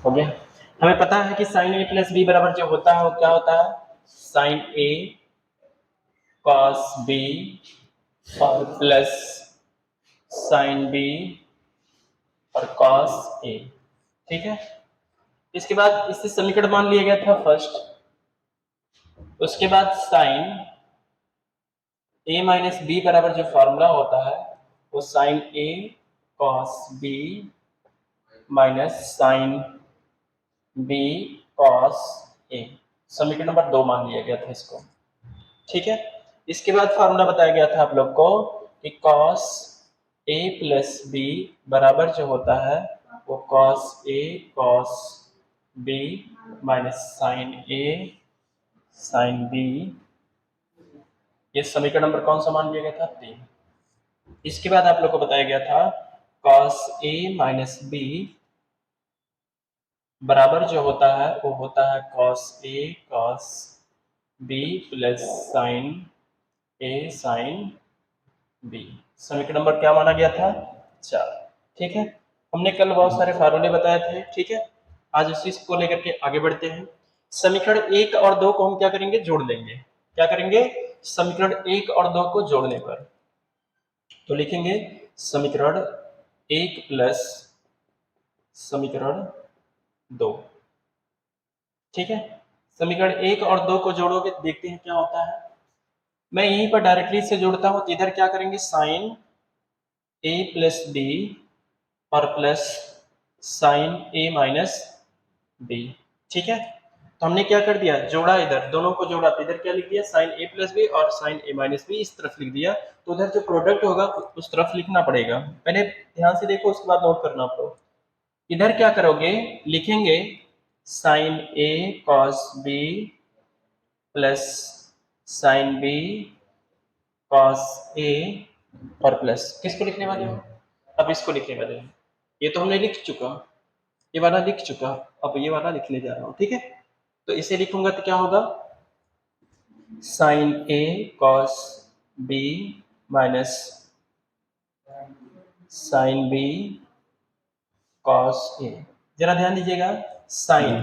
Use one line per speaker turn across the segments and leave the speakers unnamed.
हो गया। हमें पता है कि साइन ए प्लस बी बराबर जो होता है वो क्या होता है, साइन ए कॉस बी और प्लस साइन बी और कॉस ए। ठीक है, इसके बाद इससे समीकरण मान लिया गया था फर्स्ट, उसके बाद साइन ए माइनस बी बराबर जो फॉर्मूला होता है वो sine A cos B minus sine B cos A, समीकरण नंबर 2 मान लिया गया था इसको। ठीक है, इसके बाद फॉर्मूला बताया गया था आप लोग को कि कॉस ए प्लस बी बराबर जो होता है वो cos A cos B minus sign A sine B. ये समीकरण नंबर कौन सा मान लिया गया था, 3। इसके बाद आप लोग को बताया गया था कॉस ए माइनस बी बराबर जो होता है वो होता है cos A cos B plus sine A sine B. समीकरण नंबर क्या माना गया था, 4। ठीक है, हमने कल बहुत सारे फार्मूले बताए थे। ठीक है, आज इसी को लेकर के आगे बढ़ते हैं। समीकरण 1 और 2 को हम क्या करेंगे, जोड़ लेंगे। क्या करेंगे, समीकरण 1 और 2 को जोड़ने पर तो लिखेंगे समीकरण 1 प्लस समीकरण 2। ठीक है, समीकरण 1 और 2 को जोड़ोगे तो देखते हैं क्या होता है। मैं यहीं पर डायरेक्टली से जोड़ता हूं तो इधर क्या करेंगे, साइन ए प्लस बी और प्लस साइन ए माइनस बी। ठीक है, तो हमने क्या कर दिया, जोड़ा, इधर दोनों को जोड़ा तो इधर क्या लिख दिया, साइन ए प्लस बी और साइन ए माइनस बी इस तरफ लिख दिया। तो उधर जो प्रोडक्ट होगा उस तरफ लिखना पड़ेगा। पहले ध्यान से देखो, उसके बाद नोट करना आप लोग। इधर क्या करोगे, लिखेंगे sine A cos B plus sine B cos A और प्लस किसको लिखने वाले हो, अब इसको लिखने वाले हैं। ये तो हमने लिख चुका, ये वाला लिख चुका, अब ये वाला लिखने जा रहा हूं। ठीक है, तो इसे लिखूंगा तो क्या होगा, sine A cos B minus sine B cos A. जरा ध्यान दीजिएगा, साइन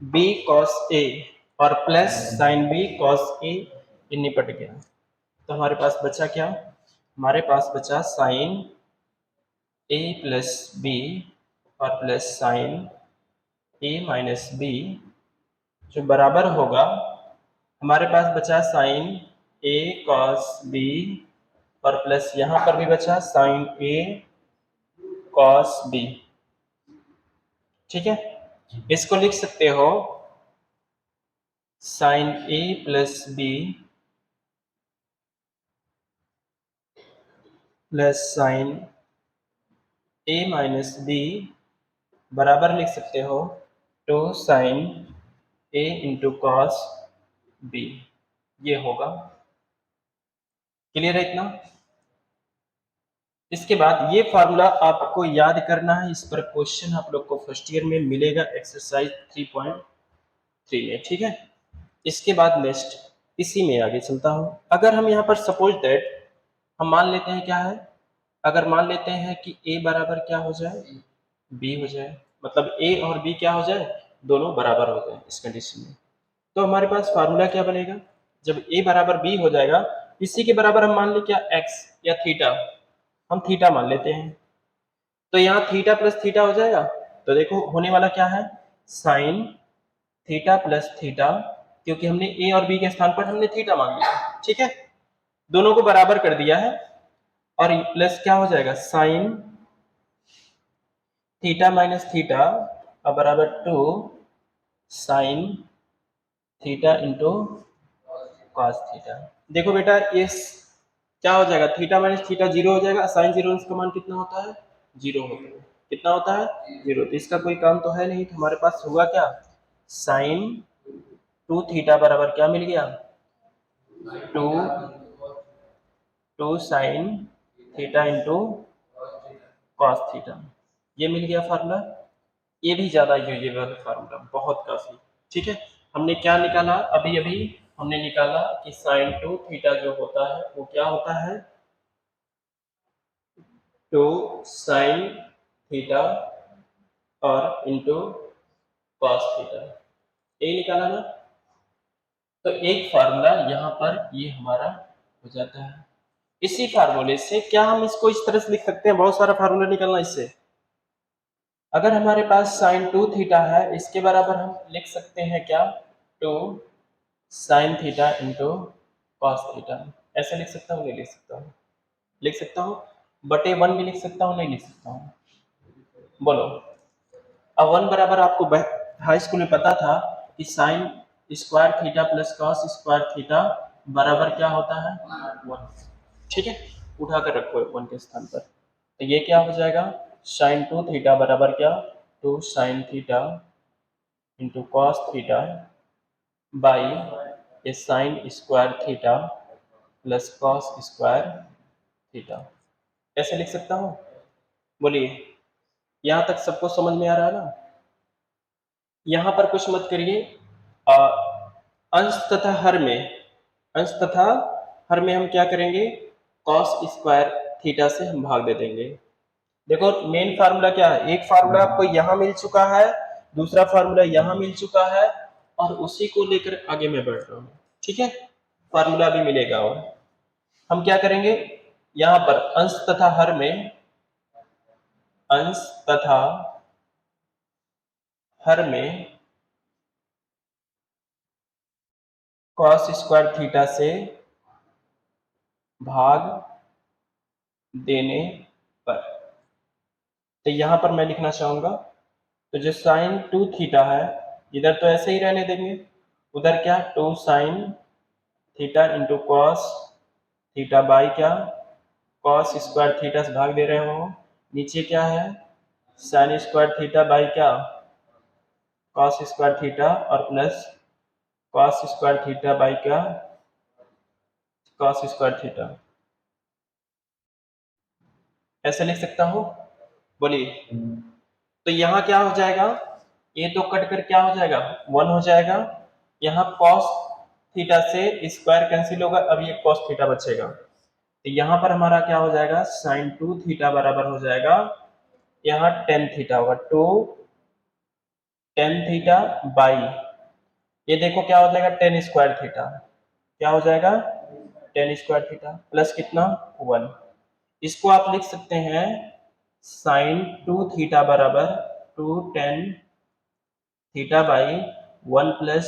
बी कॉस ए और plus sine B cos A, ये निपट गया। तो हमारे पास बचा क्या, हमारे पास बचा साइन ए प्लस बी और प्लस साइन ए माइनस बी जो बराबर होगा, हमारे पास बचा साइन ए कॉस बी और प्लस यहां पर भी बचा साइन ए कॉस बी। ठीक है, इसको लिख सकते हो sign A plus B plus sine A minus B बराबर लिख सकते हो 2 साइन ए इंटू कॉस बी। ये होगा, क्लियर है इतना। इसके बाद ये फार्मूला आपको याद करना है, इस पर क्वेश्चन आप लोग को फर्स्ट ईयर में मिलेगा एक्सरसाइज 3.3 में। ठीक है, इसके बाद नेक्स्ट इसी में आगे चलता हूं। अगर हम यहाँ पर सपोज दैट हम मान लेते हैं क्या है, अगर मान लेते हैं कि a बराबर क्या हो जाए, b हो जाए, मतलब a और b क्या हो जाए, दोनों बराबर हो जाए इस कंडीशन में, तो हमारे पास फार्मूला क्या बनेगा, जब a बराबर b हो जाएगा, इसी के बराबर हम मान लें क्या, x या थीटा, हम थीटा मान लेते हैं, तो यहाँ थीटा प्लस थीटा हो जाएगा। तो देखो होने वाला क्या है, साइन थीटा प्लस थीटा, क्योंकि हमने ए और बी के स्थान पर हमने थीटा मान लिया। ठीक है, दोनों को बराबर कर दिया है और प्लस क्या हो जाएगा, साइन थीटा माइनस थीटा और बराबर 2 sine theta into cos theta. देखो बेटा ये क्या हो जाएगा, थीटा माइनस थीटा 0 हो जाएगा, साइन 0 का मान कितना होता है, 0 होता है। कितना होता है, 0। तो इसका कोई काम तो है नहीं, तो हमारे पास होगा क्या, साइन 2 थीटा बराबर क्या मिल गया, 2 sine theta into cos theta, ये मिल गया फार्मूला। ये भी ज्यादा यूजेबल फार्मूला, बहुत काफी। ठीक है, हमने क्या निकाला, अभी अभी हमने निकाला कि साइन 2 थीटा जो होता है वो क्या होता है, 2 साइन थीटा और इंटू कॉस थीटा, यही निकाला ना। तो एक फार्मूला यहाँ पर ये हमारा हो जाता है। इसी फार्मूले से क्या हम इसको इस तरह से लिख सकते हैं, बहुत सारा फार्मूला निकलना इससे। अगर हमारे पास साइन 2 थीटा है, इसके बराबर हम लिख सकते हैं क्या, 2 sine theta into cos theta. ऐसे लिख सकता हूँ, नहीं लिख सकता हूँ? लिख सकता हूँ। बटे 1 भी लिख सकता हूँ, नहीं लिख सकता हूँ? बोलो। अब 1 बराबर आपको हाई स्कूल में पता था कि sign square theta plus cos square theta बराबर क्या होता है, 1। ठीक है, उठा कर रखो 1 के स्थान पर। तो ये क्या हो जाएगा, साइन 2 थीटा बराबर क्या, 2 sine theta into cos theta by ये sine square theta plus cos square theta. ऐसे लिख सकता हूँ? बोलिए, यहाँ तक सबको समझ में आ रहा है ना? यहाँ पर कुछ मत करिए। अंश तथा हर में, अंश तथा हर में हम क्या करेंगे, कॉस स्क्वायर थीटा से हम भाग दे देंगे। देखो मेन फार्मूला क्या है, एक फार्मूला आपको यहाँ मिल चुका है, दूसरा फार्मूला यहाँ मिल चुका है, और उसी को लेकर आगे मैं बढ़ रहा हूँ। ठीक है, फार्मूला भी मिलेगा। और हम क्या करेंगे, यहाँ पर अंश तथा हर में, अंश तथा हर में कॉस स्क्वायर थीटा से भाग देने पर, तो यहां पर मैं लिखना चाहूंगा, तो जो साइन 2 थीटा है इधर तो ऐसे ही रहने देंगे, उधर क्या 2 sine theta into cos theta by क्या, कॉस स्क्वायर थीटा से भाग दे रहे हो, नीचे क्या है साइन स्क्वायर थीटा बाई क्या, कॉस स्क्वायर थीटा, और plus cos square theta by क्या, कॉस स्क्वायर थीटा। ऐसे लिख सकता हूं? बोलिए। तो यहाँ क्या हो जाएगा, ये तो कट कर क्या हो जाएगा, 1 हो जाएगा। यहाँ कॉस थीटा से स्क्वायर कैंसिल होगा, अब ये कॉस थीटा बचेगा। तो यहाँ पर हमारा क्या हो जाएगा, साइन 2 थीटा बराबर हो जाएगा, यहाँ टेन थीटा होगा, 2 टेन थीटा बाई, ये देखो क्या हो जाएगा, टेन स्क्वायर थीटा, क्या हो जाएगा, टेन स्क्वायर थीटा प्लस कितना, 1। इसको आप लिख सकते हैं साइन 2 थीटा बराबर 2 tan theta by 1 plus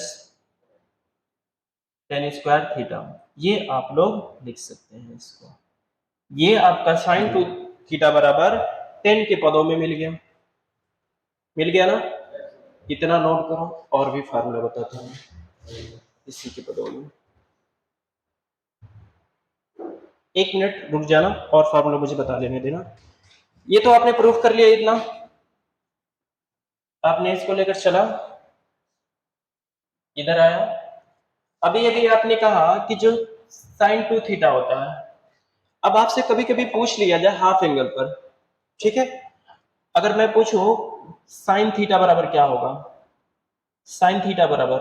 ten square theta. ये आप लोग लिख सकते हैं इसको। ये आपका साइन 2 थीटा बराबर 10 के पदों में मिल गया, मिल गया ना? इतना नोट करो, और भी फार्मूला बताता हूँ इसी के पदों में। एक मिनट रुक जाना, और फार्मूला मुझे बता लेने देना। ये तो आपने प्रूफ कर लिया, इतना आपने इसको लेकर चला, इधर आया। अभी अभी आपने कहा कि जो साइन 2 थीटा होता है, अब आपसे कभी कभी पूछ लिया जाए हाफ एंगल पर, ठीक है, अगर मैं पूछूं साइन थीटा बराबर क्या होगा, साइन थीटा बराबर,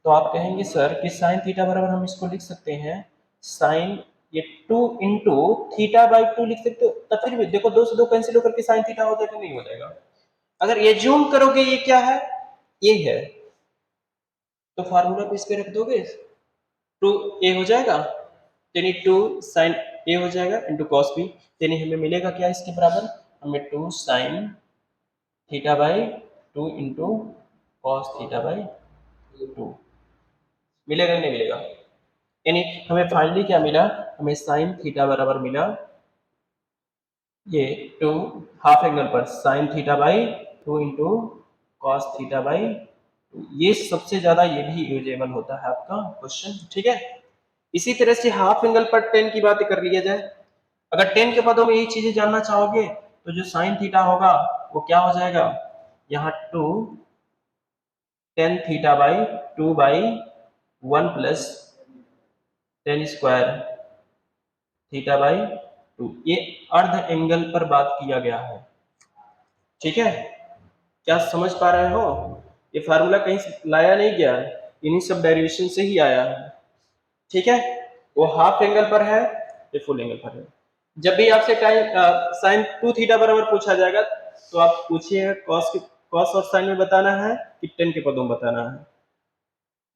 तो आप कहेंगे सर कि साइन थीटा बराबर हम इसको लिख सकते हैं साइन ये 2 इंटू थीटा बाई 2 लिख सकते हो। तो फिर भी देखो 2 से 2 कैंसिल होकर के साइन थीटा हो जाएगा, नहीं हो जाएगा? अगर ये जूम करोगे ये क्या है, ये है, तो फार्मूला पे इस पे रख दोगे, 2 ए हो जाएगा, यानी 2 साइन ए हो जाएगा इंटू कॉस बी, यानी हमें मिलेगा क्या इसके बराबर, हमें 2 sine theta by 2 into cos theta by 2 मिलेगा, नहीं मिलेगा? यानी हमें फाइनली क्या मिला, हमें साइन थीटा बराबर मिला ये 2 हाफ एंगल पर sine theta by 2 into cos theta by 2। ये सबसे ज्यादा ये भी यूजेबल होता है आपका क्वेश्चन, ठीक है। इसी तरह से हाफ एंगल पर 10 की बात कर लिया जाए, अगर 10 के पदों में यही चीजें जानना चाहोगे, तो जो साइन थीटा होगा वो क्या हो जाएगा, यहाँ 2 tan theta by 2 by 1 plus ten square theta by 2। ये अर्ध एंगल पर बात किया गया है, ठीक है। क्या समझ पा रहे हो? ये फार्मूला कहीं से लाया नहीं गया है, इन्हीं सब डेरिवेशन से ही आया है, ठीक है। वो हाफ एंगल पर है, ये फुल एंगल पर है। जब भी आपसे टाइम साइन 2 थीटा बराबर पूछा जाएगा, तो आप पूछिएगा कॉस कॉस और साइन में बताना है कि टेन के पदों में बताना है,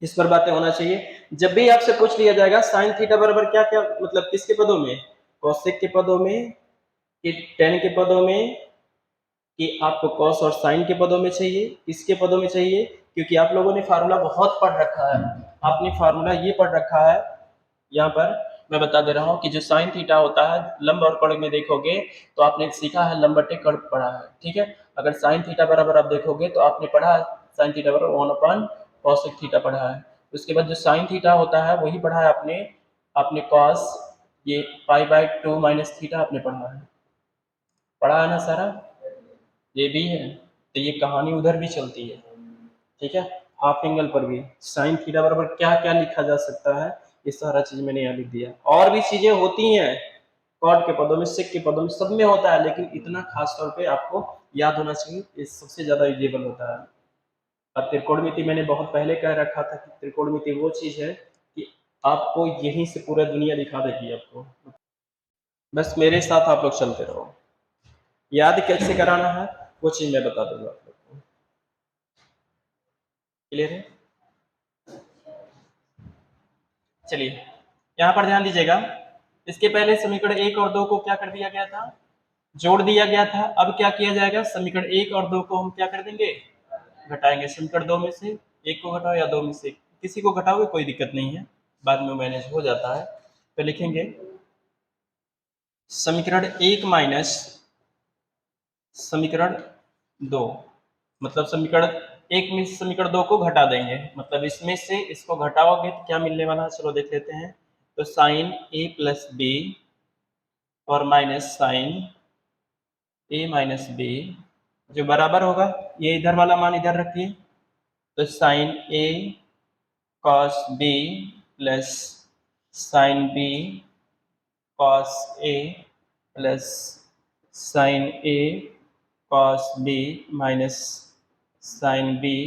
इस पर बातें होना चाहिए। जब भी आपसे पूछ लिया जाएगा साइन थीटा बराबर क्या क्या, मतलब किसके पदों में, कॉसेक के पदों में कि टेन के पदों में, कि आपको कॉस और साइन के पदों में चाहिए, किसके पदों में चाहिए, क्योंकि आप लोगों ने फार्मूला बहुत पढ़ रखा है, आपने फार्मूला ये पढ़ रखा है। यहाँ पर मैं बता दे रहा हूँ कि जो साइन थीटा होता है लंब और कर्ण में देखोगे तो आपने सीखा है लंब बटे कर्ण पढ़ा है, ठीक है। अगर साइन थीटा बराबर आप देखोगे तो आपने पढ़ा है साइन थीटा बराबर 1 कॉसेक थीटा पढ़ा है। उसके बाद जो साइन थीटा होता है वही पढ़ा है आपने, आपने कॉस ये पाई बाय 2 माइनस थीटा आपने पढ़ा है, पढ़ा है ना सारा, ये भी है। तो ये कहानी उधर भी चलती है, ठीक है। हाफ एंगल पर भी साइन थीटा बराबर क्या क्या लिखा जा सकता है, ये सारा चीज मैंने यहाँ लिख दिया। और भी चीजें होती हैं कॉट के पदों में, सेक के पदों में, सब में होता है, लेकिन इतना खास तौर पे आपको याद होना चाहिए, ये सबसे ज्यादा यूजेबल होता है। और त्रिकोणमिति मैंने बहुत पहले कह रखा था कि त्रिकोणमिति वो चीज है कि आपको यहीं से पूरा दुनिया दिखा देगी आपको, बस मेरे साथ आप लोग चलते रहो। याद कैसे कराना है वो चीज मैं बता दूंगा आप लोग को, क्लियर है। चलिए यहाँ पर ध्यान दीजिएगा, इसके पहले समीकरण 1 और 2 को क्या कर दिया गया था, जोड़ दिया गया था। अब क्या किया जाएगा, समीकरण 1 और 2 को हम क्या कर देंगे, घटाएंगे। समीकरण 2 में से 1 को घटाओ या 2 में से किसी को घटाओगे कोई दिक्कत नहीं है, बाद में मैनेज हो जाता है। तो लिखेंगे समीकरण 1 माइनस समीकरण 2, मतलब समीकरण 1 में समीकरण 2 को घटा देंगे, मतलब इसमें से इसको घटाओगे तो क्या मिलने वाला है, चलो देख लेते हैं। तो साइन ए प्लस बी और माइनस साइन ए माइनस बी जो बराबर होगा, ये इधर वाला मान इधर रखिए, तो sine A cos B plus sine B cos A plus sine A cos B minus sine B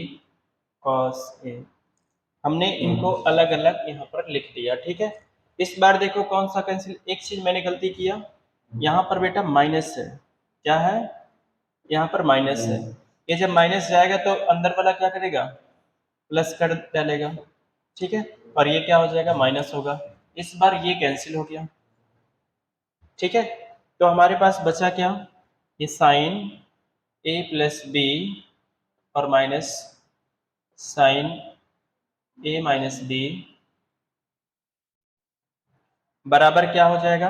cos A. हमने इनको अलग अलग यहाँ पर लिख दिया, ठीक है। इस बार देखो कौन सा कैंसिल, एक चीज मैंने गलती किया, यहाँ पर बेटा माइनस है, क्या है, यहाँ पर माइनस है। ये जब माइनस जाएगा तो अंदर वाला क्या करेगा, प्लस कर डालेगा, ठीक है, और ये क्या हो जाएगा, माइनस होगा। इस बार ये कैंसिल हो गया, ठीक है। तो हमारे पास बचा क्या, ये साइन ए प्लस बी और माइनस साइन ए माइनस बी बराबर क्या हो जाएगा।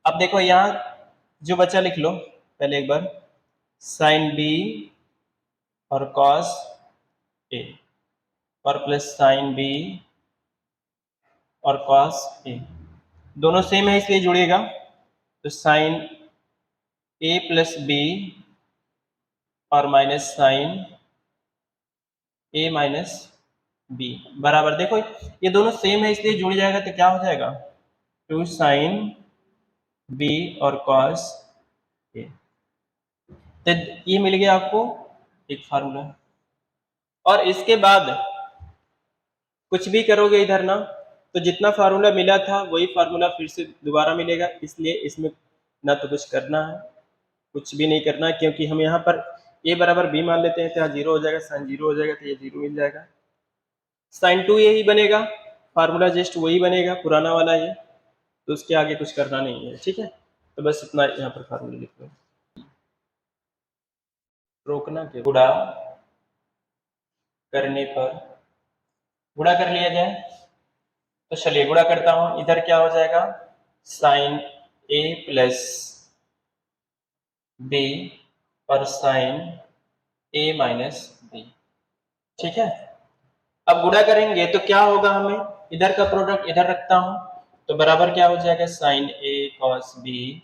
अब देखो यहाँ जो बचा लिख लो पहले एक बार, साइन बी और कॉस ए और प्लस साइन बी और कॉस ए, दोनों सेम है इसलिए जुड़ेगा। तो साइन ए प्लस बी और माइनस साइन ए माइनस बी बराबर, देखो ये दोनों सेम है इसलिए जुड़ जाएगा, तो क्या हो जाएगा, टू साइन बी और कॉस ए। तो ये मिल गया आपको एक फार्मूला। और इसके बाद कुछ भी करोगे इधर ना, तो जितना फार्मूला मिला था वही फार्मूला फिर से दोबारा मिलेगा, इसलिए इसमें ना तो कुछ करना है, कुछ भी नहीं करना है, क्योंकि हम यहाँ पर ए बराबर बी मान लेते हैं तो यहाँ जीरो हो जाएगा, साइन जीरो हो जाएगा तो ये जीरो मिल जाएगा, साइन टू यही बनेगा, फार्मूला जस्ट वही बनेगा पुराना वाला ये, तो उसके आगे कुछ करना नहीं है, ठीक है। तो बस इतना यहाँ पर फार्मूला लिख लो, रोकना के गुणा करने पर, गुणा कर लिया जाए, तो चलिए गुणा करता हूं, इधर क्या हो जाएगा, साइन ए प्लस बी और साइन ए माइनस बी, ठीक है। अब गुणा करेंगे तो क्या होगा, हमें इधर का प्रोडक्ट इधर रखता हूं, तो बराबर क्या हो जाएगा, साइन ए कॉस बी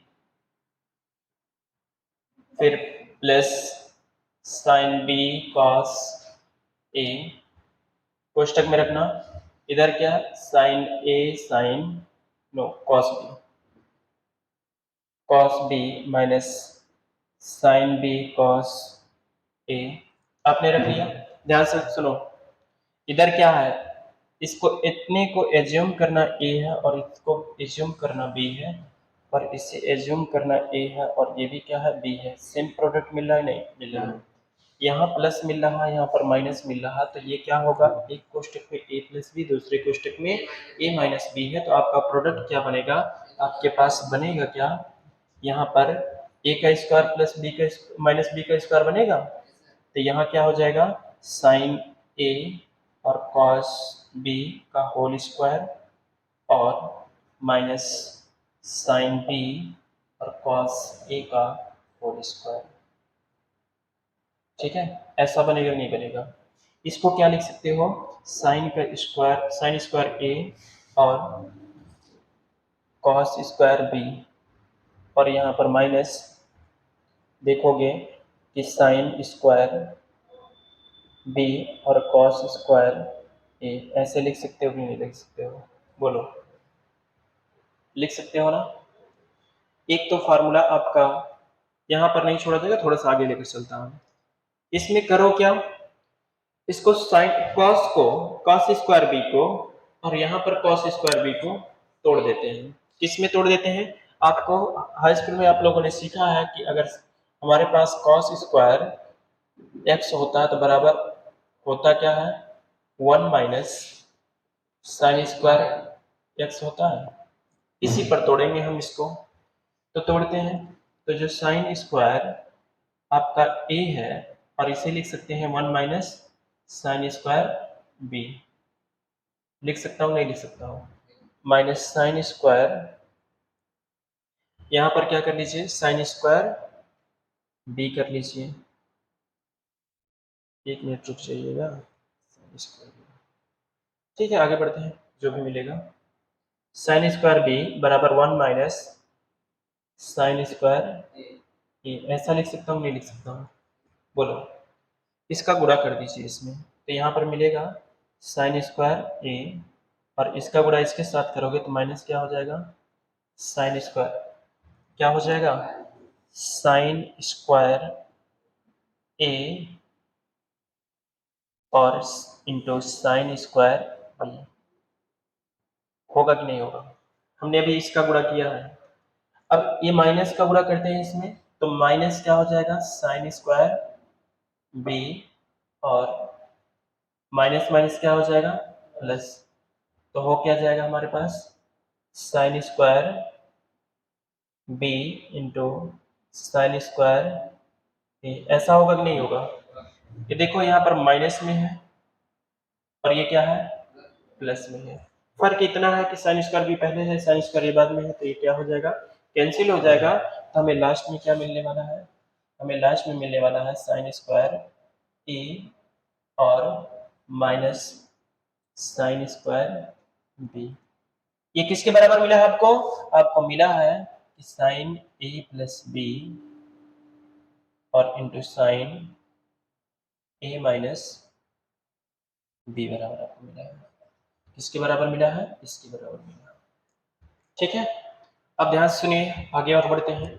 फिर plus sine B cos A, कोष्टक में रखना, इधर क्या sine A sine no cos B minus sine B cos A, आपने रख लिया। ध्यान से सुनो, इधर क्या है, इसको इतने को एज्यूम करना ए है और इसको एज्यूम करना बी है, और इसे एज्यूम करना ए है और ये भी क्या है बी है, सेम प्रोडक्ट मिल रहा है नहीं मिल रहा है, यहाँ प्लस मिल रहा है, यहाँ पर माइनस मिल रहा, तो ये क्या होगा, एक कोष्टक में a प्लस बी, दूसरे कोष्टक में a माइनस बी है, तो आपका प्रोडक्ट क्या बनेगा, आपके पास बनेगा क्या, यहाँ पर a का स्क्वायर प्लस बी का माइनस बी का स्क्वायर बनेगा, तो यहाँ क्या हो जाएगा, साइन a और कॉस b का होल स्क्वायर और माइनस साइन b और कॉस a का होल स्क्वायर। ठीक है, ऐसा बनेगा नहीं बनेगा। इसको क्या लिख सकते हो, साइन का स्क्वायर, साइन स्क्वायर ए और कॉस स्क्वायर बी, और यहाँ पर माइनस देखोगे कि साइन स्क्वायर बी और कॉस स्क्वायर ए। ऐसे लिख सकते हो कि नहीं लिख सकते हो, बोलो, लिख सकते हो ना। एक तो फार्मूला आपका यहाँ पर नहीं छोड़ा जाएगा, थोड़ा सा आगे लेकर चलता हूँ। इसमें करो क्या, इसको साइन कॉस को, कॉस स्क्वायर बी को और यहाँ पर कॉस स्क्वायर बी को तोड़ देते हैं। किसमें तोड़ देते हैं, आपको हाई स्कूल में आप लोगों ने सीखा है कि अगर हमारे पास कॉस स्क्वायर एक्स होता है तो बराबर होता क्या है, 1 माइनस साइन स्क्वायर एक्स होता है। इसी पर तोड़ेंगे हम इसको, तो तोड़ते हैं, तो जो साइन स्क्वायर आपका a है और इसे लिख सकते हैं 1 माइनस साइन स्क्वायर b, लिख सकता हूँ नहीं लिख सकता हूँ, माइनस साइन स्क्वायर, यहाँ पर क्या कर लीजिए, साइन स्क्वायर b कर लीजिए, एक मिनट रुक जाइएगा, ठीक है आगे बढ़ते हैं, जो भी मिलेगा, साइन स्क्वायर b बराबर 1 माइनस साइन स्क्वायर ए, ऐसा लिख सकता हूँ नहीं लिख सकता हूँ, बोलो, इसका गुणा कर दीजिए इसमें, तो यहाँ पर मिलेगा साइन स्क्वायर ए और इसका गुणा इसके साथ करोगे तो माइनस क्या हो जाएगा, साइन स्क्वायर, क्या हो जाएगा, साइन स्क्वायर ए और इंटू साइन स्क्वायर बी, होगा कि नहीं होगा, हमने अभी इसका गुणा किया है। अब ये माइनस का गुणा करते हैं इसमें, तो माइनस क्या हो जाएगा, साइन स्क्वायर बी और माइनस माइनस क्या हो जाएगा, प्लस, तो हो क्या जाएगा हमारे पास, sine square B into sine square A, ऐसा होगा कि नहीं होगा। ये देखो यहाँ पर माइनस में है और ये क्या है, प्लस में है। फर्क इतना है कि साइन स्क्वायर बी पहले है, साइन स्क्वायर ए बाद में है, तो ये क्या हो जाएगा, कैंसिल हो जाएगा, तो हमें लास्ट में क्या मिलने वाला है, हमें लास्ट में मिलने वाला है साइन स्क्वायर ए और माइनस साइन स्क्वायर बी। ये किसके बराबर मिला है आपको, आपको मिला है कि साइन ए प्लस बी और इंटू साइन ए माइनस बी बराबर आपको मिला है, किसके बराबर मिला है, इसके बराबर मिला है। ठीक है, अब ध्यान से सुनिए, आगे और बढ़ते हैं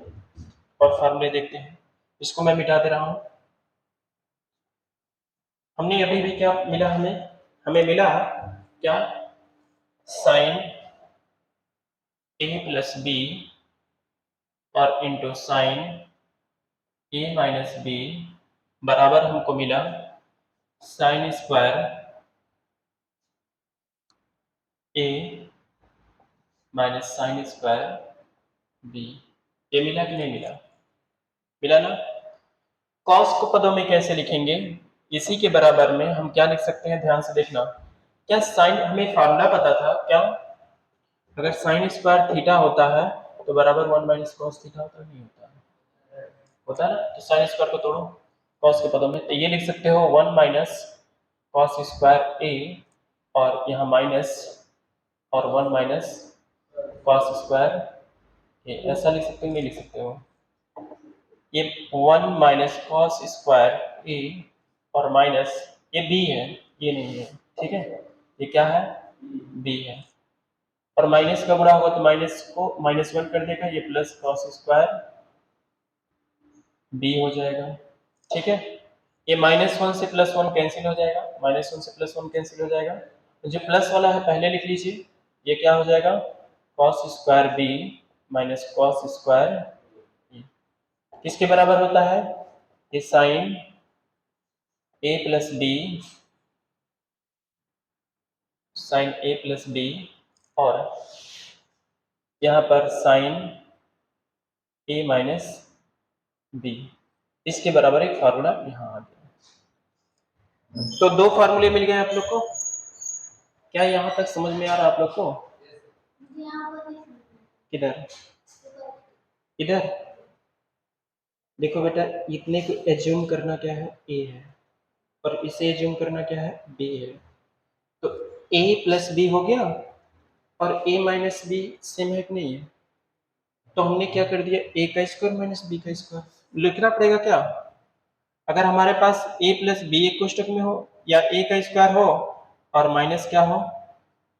और फार्मूले देखते हैं। इसको मैं मिटा दे रहा हूं। हमने अभी भी क्या मिला, हमें हमें मिला क्या, साइन ए प्लस बी और इंटू साइन ए माइनस बी बराबर हमको मिला साइन स्क्वायर ए माइनस साइन स्क्वायर बी। ये मिला कि नहीं मिला, मिला ना। कॉस को पदों में कैसे लिखेंगे, इसी के बराबर में हम क्या लिख सकते हैं, ध्यान से देखना, क्या साइन, हमें फार्मूला पता था क्या, अगर साइन स्क्वायर थीटा होता है तो बराबर 1 माइनस कॉस थीटा होता नहीं होता है, होता है ना। तो साइन स्क्वायर को तोड़ो कॉस के पदों में, तो ये लिख सकते हो 1 माइनस कॉस स्क्वायर ए और यहाँ माइनस और 1 माइनस कॉस स्क्वायर ए, ऐसा लिख सकते हो नहीं लिख सकते हो, ये 1 माइनस कॉस स्क्वायर ए और माइनस ये बी है, ये नहीं है, ठीक है, ये क्या है, बी है, और माइनस का गुणा होगा तो माइनस को -1 कर देगा, ये प्लस कॉस स्क्वायर बी हो जाएगा। ठीक है, ये -1 से +1 कैंसिल हो जाएगा, -1 से +1 कैंसिल हो जाएगा, तो जो प्लस वाला है पहले लिख लीजिए, ये क्या हो जाएगा, cos square B minus cos square, किसके बराबर होता है, ये sine A plus B sine A plus B और यहाँ पर साइन ए माइनस बी, इसके बराबर एक फार्मूला यहाँ आ गया। तो दो फार्मूले मिल गए आप लोग को। क्या यहाँ तक समझ में आ रहा है आप लोग को? किधर इधर देखो बेटा, इतने को एज्यूम करना क्या है, ए है, और इसे एज्यूम करना क्या है, बी है। तो ए प्लस बी हो गया और ए माइनस बी सेम है कि नहीं है? तो हमने क्या कर दिया, ए का स्क्वायर माइनस बी का स्क्वायर लिखना पड़ेगा क्या? अगर हमारे पास ए प्लस बी एक कोष्टक में हो या ए का स्क्वायर हो और माइनस क्या हो,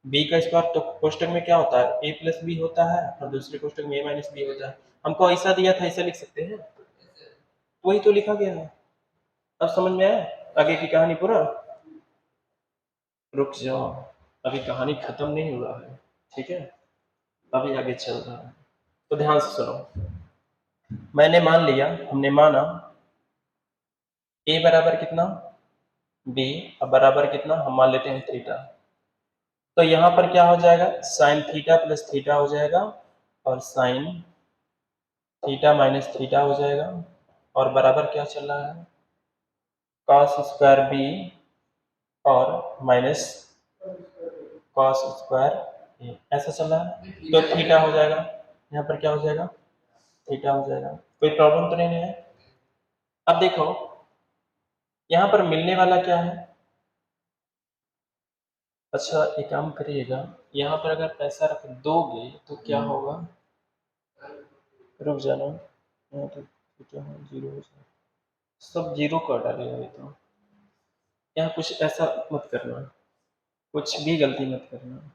बी का स्क्वायर, तो कोष्टक में क्या होता है, ए प्लस बी होता है और दूसरे कोष्टक में ए माइनस बी होता है। हमको ऐसा दिया था, ऐसा लिख सकते हैं, वही तो लिखा गया है। अब समझ में आया आगे की कहानी पूरा? रुक जाओ, अभी कहानी खत्म नहीं हुआ है, ठीक है, अभी आगे चल रहा है, तो ध्यान से सुनो। मैंने मान लिया, हमने माना ए बराबर कितना, बी, अब बराबर कितना, हम मान लेते हैं थीटा। तो यहाँ पर क्या हो जाएगा, साइन थीटा प्लस थीटा हो जाएगा और साइन थीटा माइनस थीटा हो जाएगा, और बराबर क्या चल रहा है, कॉस स्क्वायर बी और माइनस कॉस स्क्वायर ए, ऐसा चल रहा है। तो थीटा हो जाएगा, यहाँ पर क्या हो जाएगा, थीटा हो जाएगा। कोई प्रॉब्लम तो नहीं है? अब देखो यहाँ पर मिलने वाला क्या है। अच्छा एक काम करिएगा, यहाँ पर अगर पैसा रख दोगे तो क्या होगा, रुक जाना, यहाँ तो क्या है, जीरो हो जाएगा, सब जीरो कर डालेगा ये तो। यहाँ कुछ ऐसा मत करना, कुछ भी गलती मत करना,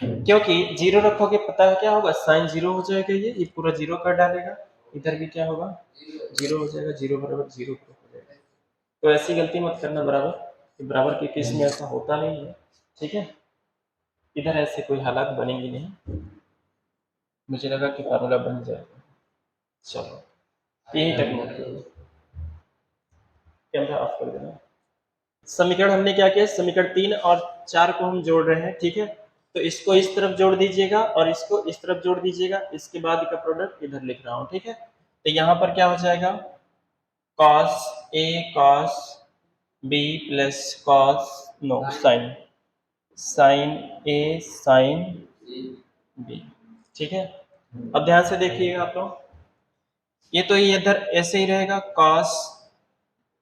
क्योंकि जीरो रखोगे पता है क्या होगा, साइन जीरो हो जाएगा, ये पूरा जीरो कर डालेगा, इधर भी क्या होगा, जीरो हो जाएगा, जीरो बराबर जीरो हो जाएगा। तो ऐसी गलती मत करना, बराबर बराबर के केस में ऐसा होता नहीं है, ठीक है, इधर ऐसे कोई हालात बनेंगे नहीं। मुझे लगा कि फार्मूला बन जाएगा, चलो यही तक नोट करो, कैमरा ऑफ कर देना। समीकरण हमने क्या किया, समीकरण 3 और 4 को हम जोड़ रहे हैं, ठीक है, तो इसको इस तरफ जोड़ दीजिएगा और इसको इस तरफ जोड़ दीजिएगा, इसके बाद का प्रोडक्ट इधर लिख रहा हूं, ठीक है। तो यहाँ पर क्या हो जाएगा, cos a cos b plus cos no sine sine a sine b, ठीक है। अब ध्यान से देखिएगा आप लोग, ये तो ये इधर ऐसे ही रहेगा, cos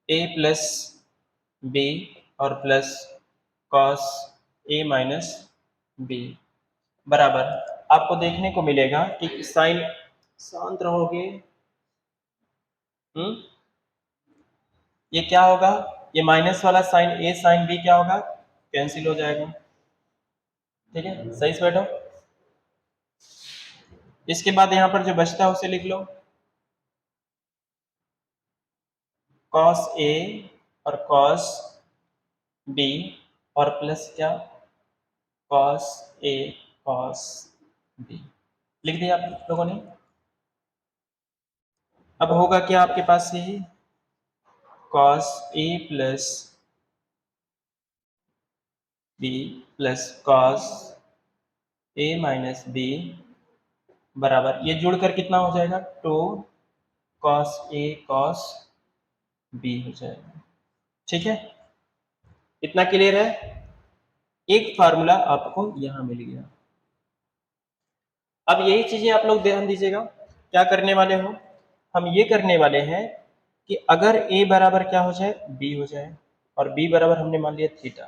a प्लस b और plus cos a minus b बराबर, आपको देखने को मिलेगा कि साइन, शांत रहोगे, ये क्या होगा, ये माइनस वाला साइन ए साइन बी क्या होगा, कैंसिल हो जाएगा, ठीक है, सही से बैठो। इसके बाद यहाँ पर जो बचता है उसे लिख लो, cos ए और cos बी और प्लस क्या, cos ए cos बी, लिख दिया आप लोगों ने। अब होगा क्या आपके पास, यही cos ए प्लस बी प्लस cos ए माइनस बी बराबर, ये जुड़कर कितना हो जाएगा, 2 cos ए cos बी हो जाएगा, ठीक है, इतना क्लियर है। एक फार्मूला आपको यहां मिल गया। अब यही चीजें आप लोग ध्यान दीजिएगा, क्या करने वाले हो, हम ये करने वाले हैं कि अगर a बराबर क्या हो जाए, b हो जाए, और b बराबर हमने मान लिया थीटा,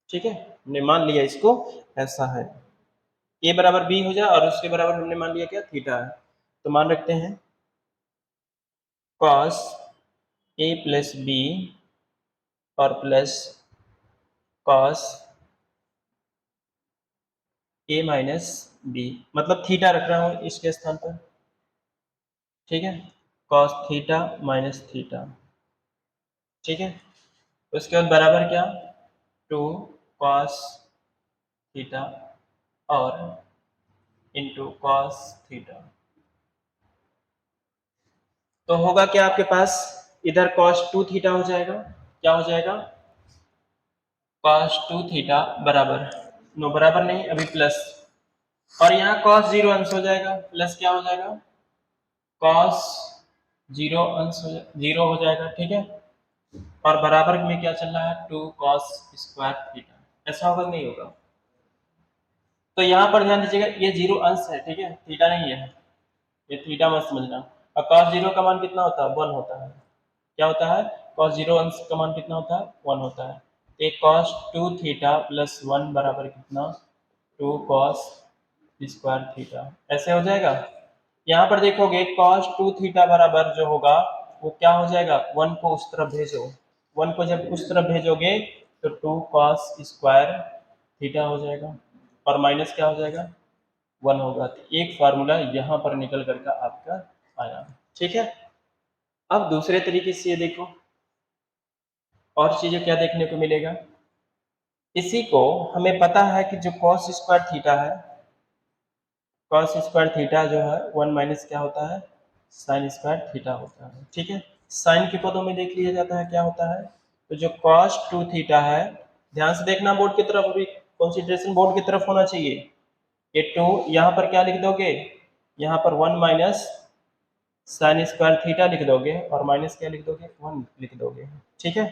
ठीक है, हमने मान लिया इसको ऐसा है, a बराबर b हो जाए और उसके बराबर हमने मान लिया क्या, थीटा है, तो मान रखते हैं cos a प्लस बी और plus cos a minus B, मतलब थीटा रख रहा हूं इसके स्थान पर, ठीक है, cos थीटा माइनस थीटा, ठीक है, उसके बाद बराबर क्या, 2 cos थीटा और इंटू cos थीटा। तो होगा क्या आपके पास, इधर cos 2 थीटा हो जाएगा, क्या हो जाएगा, cos 2 थीटा बराबर, नो बराबर नहीं अभी प्लस, और यहाँ cos 0 अंश हो जाएगा, प्लस क्या हो जाएगा, cos 0 अंश जीरो हो जाएगा, ठीक है, और बराबर में क्या चल रहा है, 2 cos स्क्वायर थीटा, ऐसा होगा नहीं होगा। तो यहाँ पर ध्यान दीजिएगा ये 0 अंश है, ठीक है, थीटा नहीं है, ये थीटा मत समझना, और cos 0 का मान कितना होता है, 1 होता है, क्या होता है, cos 0 अंश का मान कितना होता है, 1 होता है, तो cos 2 थीटा प्लस 1 बराबर कितना, 2 cos स्क्वायर थीटा, ऐसे हो जाएगा। यहाँ पर देखोगे cos 2 थीटा बराबर जो होगा वो क्या हो जाएगा, 1 को उस तरफ भेजो, 1 को जब उस तरफ भेजोगे तो 2 cos स्क्वायर थीटा हो जाएगा, और माइनस क्या हो जाएगा, 1 होगा। तो एक फार्मूला यहाँ पर निकल करके आपका आया, ठीक है। अब दूसरे तरीके से ये देखो, और चीजें क्या देखने को मिलेगा, इसी को हमें पता है कि जो cos स्क्वायर थीटा है, cos स्क्वायर थीटा जो है 1 माइनस क्या होता है, साइन स्क्वायर थीटा होता है, ठीक है। साइन के पदों में देख लिया जाता है क्या होता है, तो जो cos 2 थीटा है, ध्यान से देखना बोर्ड की तरफ, अभी कॉन्सेंट्रेशन बोर्ड की तरफ होना चाहिए, ये 2 यहाँ पर क्या लिख दोगे, यहाँ पर 1 माइनस साइन स्क्वायर थीटा लिख दोगे, और माइनस क्या लिख दोगे, 1 लिख दोगे, ठीक है।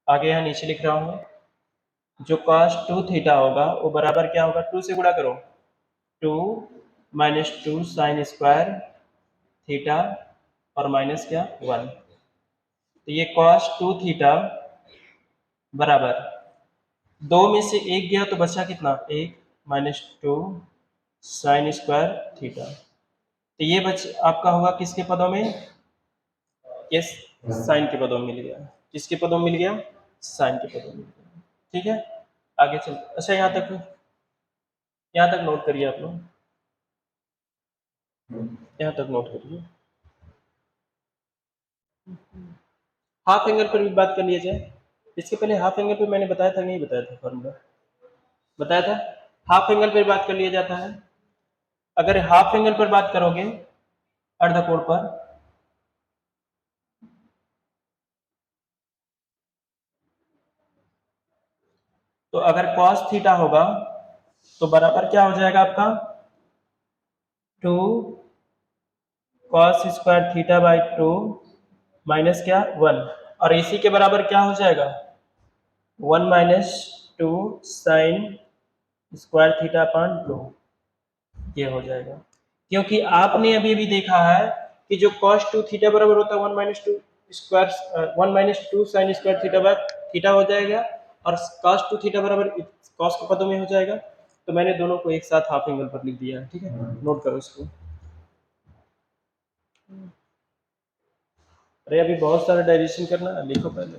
आगे यहाँ नीचे लिख रहा हूँ, जो cos 2 थीटा होगा वो बराबर क्या होगा, 2 से गुणा करो, 2 माइनस 2 साइन स्क्वायर थीटा, और माइनस क्या, 1, तो ये cos 2 थीटा बराबर, दो में से एक गया तो बचा कितना, 1 माइनस 2 साइन स्क्वायर थीटा, तो ये बच आपका होगा किसके पदों में, ये साइन के पदों में मिल गया, किसके पदों में मिल गया, साइन के पदों में मिल गया, ठीक है। आगे चल, अच्छा यहाँ तक नोट करिए आप लोग, यहाँ तक नोट करिए। हाफ एंगल पर भी बात कर लिया जाए, इसके पहले हाफ एंगल पे मैंने बताया था, नहीं बताया था फॉर्मूला, बताया था, हाफ एंगल पर बात कर लिया जाता है। अगर हाफ एंगल पर बात करोगे, अर्धकोण पर, तो अगर cos थीटा होगा तो बराबर क्या हो जाएगा आपका, 2 cos square theta by 2 minus क्या, 1, और इसी के बराबर क्या हो जाएगा, 1 minus 2 sign square theta upon 2, ये हो जाएगा। क्योंकि आपने अभी भी देखा है कि जो cos 2 थीटा बराबर होता है 1 minus 2 square, 1 minus 2 sign square theta by theta हो जाएगा, और cos 2 थीटा बराबर cos के पदों में हो जाएगा, तो मैंने दोनों को एक साथ हाफ एंगल पर लिख दिया है, ठीक है, नोट करो इसको। अरे अभी बहुत सारा डाइजेशन करना है, लिखो पहले।